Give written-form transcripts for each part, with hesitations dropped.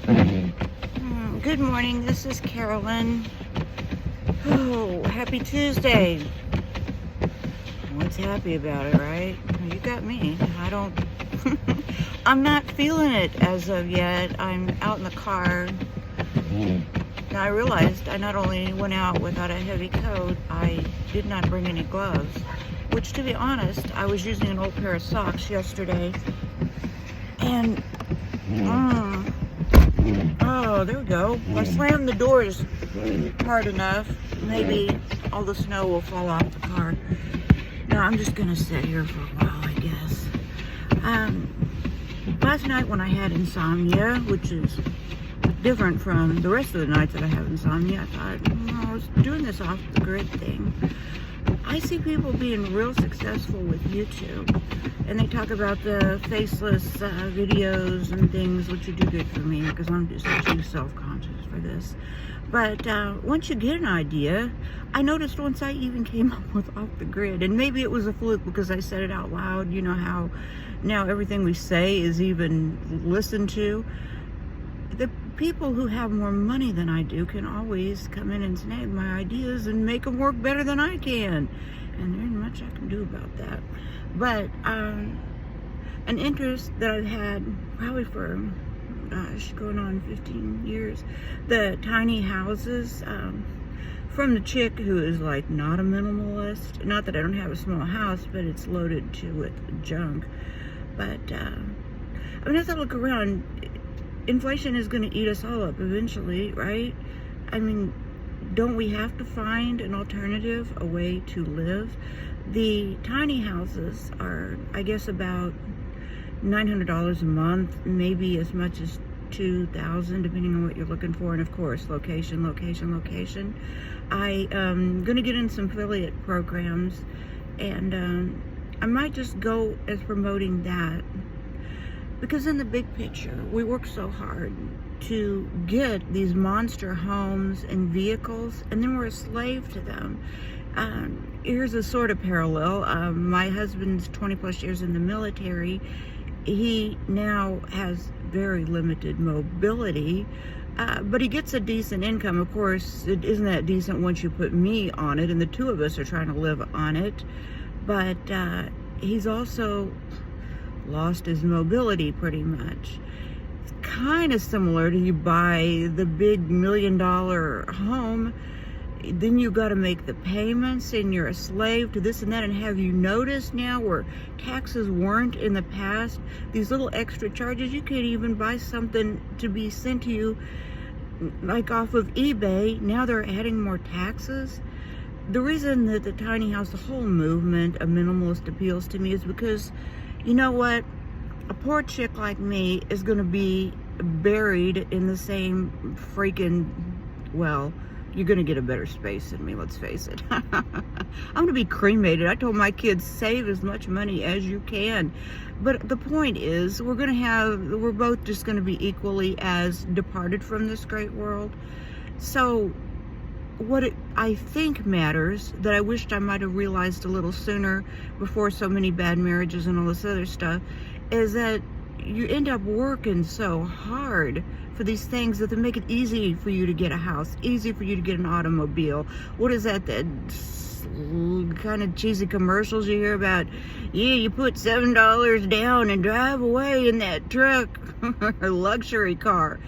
Good morning, this is Carolyn. Oh, happy Tuesday. What's happy about it, right? You got me. I'm not feeling it as of yet. I'm out in the car. Now I realized I not only went out without a heavy coat, I did not bring any gloves. Which, to be honest, I was using an old pair of socks yesterday. And, oh, there we go. If I slam the doors hard enough, maybe all the snow will fall off the car. No, I'm just going to sit here for a while, I guess. Last night when I had insomnia, which is different from the rest of the nights that I have insomnia, I thought, I was doing this off the grid thing. I see people being real successful with YouTube, and they talk about the faceless videos and things, which would do good for me because I'm just too self-conscious for this. But once you get an idea, I noticed once I even came up with off the grid, and maybe it was a fluke because I said it out loud. You know how now everything we say is even listened to. The people who have more money than I do can always come in and snag my ideas and make them work better than I can. And there ain't much I can do about that. But an interest that I've had probably for, going on 15 years, the tiny houses, from the chick who is like not a minimalist. Not that I don't have a small house, but it's loaded too with junk. But, as I look around, inflation is going to eat us all up eventually, right? I mean, don't we have to find an alternative, a way to live? The tiny houses are, I guess, about $900 a month, maybe as much as $2,000, depending on what you're looking for. And of course, location. I am going to get in some affiliate programs, and I might just go as promoting that. Because in the big picture, we work so hard to get these monster homes and vehicles, and then we're a slave to them. Here's a sort of parallel. My husband's 20 plus years in the military. He now has very limited mobility, but he gets a decent income. Of course, it isn't that decent once you put me on it, and the two of us are trying to live on it. But he's also lost his mobility pretty much. It's kind of similar to you buy the big $1 million home, then you got to make the payments, and you're a slave to this and that. And have you noticed now where taxes weren't in the past, these little extra charges? You can't even buy something to be sent to you like off of eBay. Now they're adding more taxes. The reason that the tiny house, the whole movement of minimalist appeals to me is because, you know what? A poor chick like me is going to be buried in the same freaking, well, you're going to get a better space than me, let's face it. I'm going to be cremated. I told my kids, save as much money as you can. But the point is, we're both just going to be equally as departed from this great world. So I think matters, that I wished I might have realized a little sooner before so many bad marriages and all this other stuff, is that you end up working so hard for these things that they make it easy for you to get a house, easy for you to get an automobile. What is that kind of cheesy commercials you hear about? Yeah, you put $7 down and drive away in that truck or luxury car.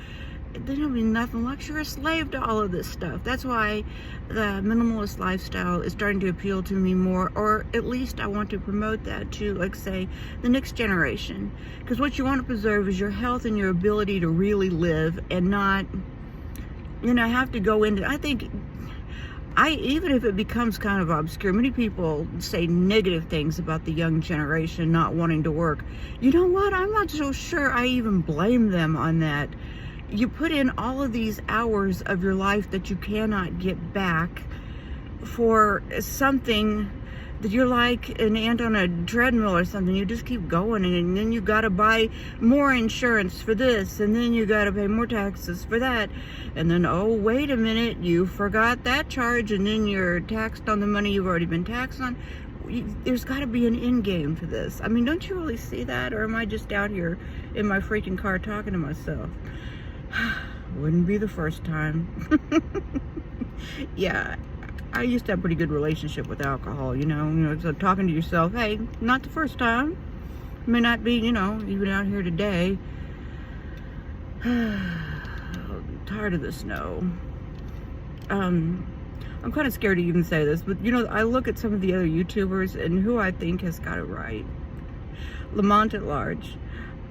They don't mean nothing. You're a slave to all of this stuff. That's why the minimalist lifestyle is starting to appeal to me more, or at least I want to promote that to, like, say, the next generation. Because what you want to preserve is your health and your ability to really live, and not, have to go into, I think, even if it becomes kind of obscure, many people say negative things about the young generation not wanting to work. You know what? I'm not so sure I even blame them on that. You put in all of these hours of your life that you cannot get back for something that you're like an ant on a treadmill or something. You just keep going, and then you got to buy more insurance for this, and then you got to pay more taxes for that, and then, oh, wait a minute, you forgot that charge, and then you're taxed on the money you've already been taxed on. There's got to be an end game to this. I mean, don't you really see that? Or am I just out here in my freaking car talking to myself? Wouldn't be the first time. Yeah, I used to have a pretty good relationship with alcohol, so talking to yourself, hey, not the first time. May not be, even out here today. Tired of the snow. I'm kind of scared to even say this, but I look at some of the other YouTubers and who I think has got it right. Lamont at Large.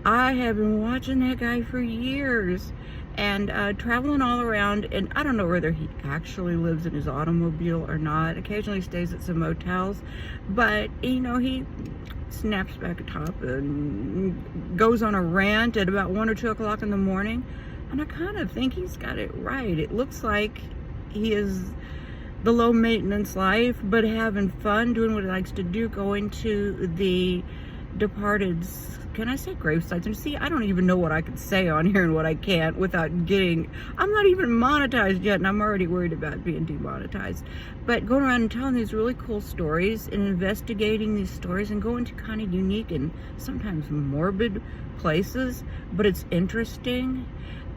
I have been watching that guy for years and traveling all around, and I don't know whether he actually lives in his automobile or not. Occasionally stays at some motels, but he snaps back a top and goes on a rant at about 1 or 2 o'clock in the morning, and I kind of think he's got it right. It looks like he is the low maintenance life, but having fun, doing what he likes to do, going to the departed's, can I say gravesites? And see, I don't even know what I can say on here and what I can't without getting, I'm not even monetized yet, and I'm already worried about being demonetized. But going around and telling these really cool stories and investigating these stories and going to kind of unique and sometimes morbid places, but it's interesting.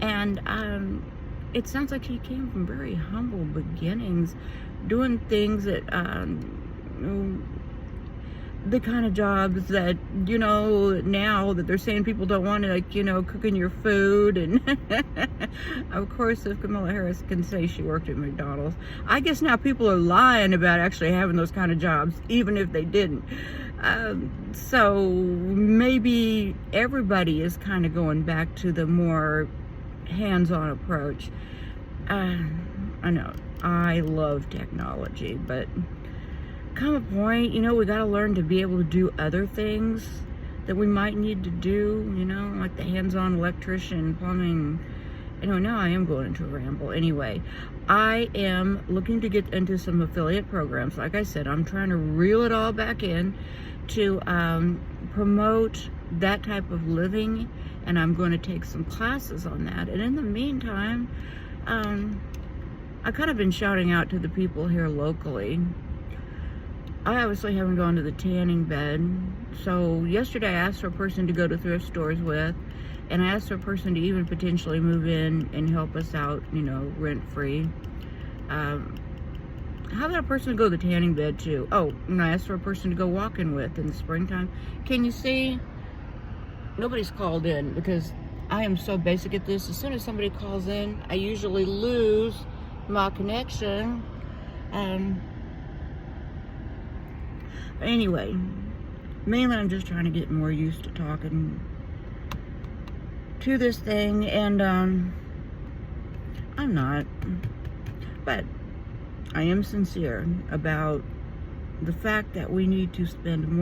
And it sounds like he came from very humble beginnings, doing things that the kind of jobs that now that they're saying people don't want, like cooking your food. And of course, if Kamala Harris can say she worked at McDonald's, I guess now people are lying about actually having those kind of jobs, even if they didn't. So maybe everybody is kind of going back to the more hands-on approach. I know I love technology, but come a point, we got to learn to be able to do other things that we might need to do, like the hands-on electrician, plumbing. Now I am going into a ramble. Anyway, I am looking to get into some affiliate programs. Like I said, I'm trying to reel it all back in to promote that type of living, and I'm going to take some classes on that. And in the meantime, I kind of been shouting out to the people here locally. I obviously haven't gone to the tanning bed. So yesterday I asked for a person to go to thrift stores with, and I asked for a person to even potentially move in and help us out, rent-free. How about a person to go to the tanning bed too? Oh, and I asked for a person to go walking with in the springtime. Can you see? Nobody's called in because I am so basic at this. As soon as somebody calls in, I usually lose my connection. Anyway, mainly I'm just trying to get more used to talking to this thing, and I'm not, but I am sincere about the fact that we need to spend more